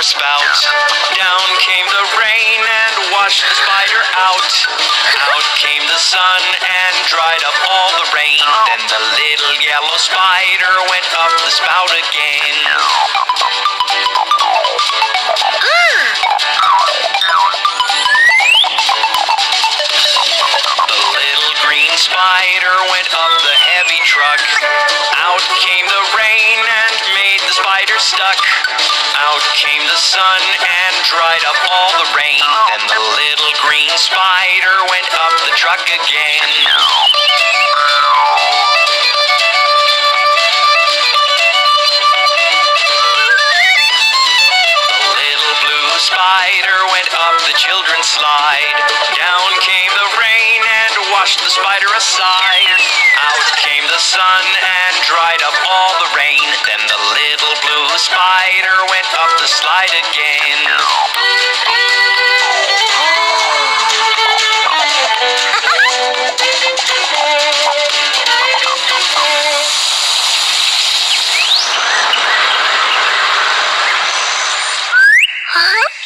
spout. Down came the rain and washed the spider out. Out came the sun and dried up all the rain. Then the little yellow spider went up the spout again. The little green spider went up the heavy truck. Out came the rain and made the spider stuck. Out came the sun and dried up all the rain. Then the little green spider went up the truck again. Spider went up the children's slide. Down came the rain and washed the spider aside. Out came the sun and dried up all the rain. Then the little blue spider went up the slide again. Huh?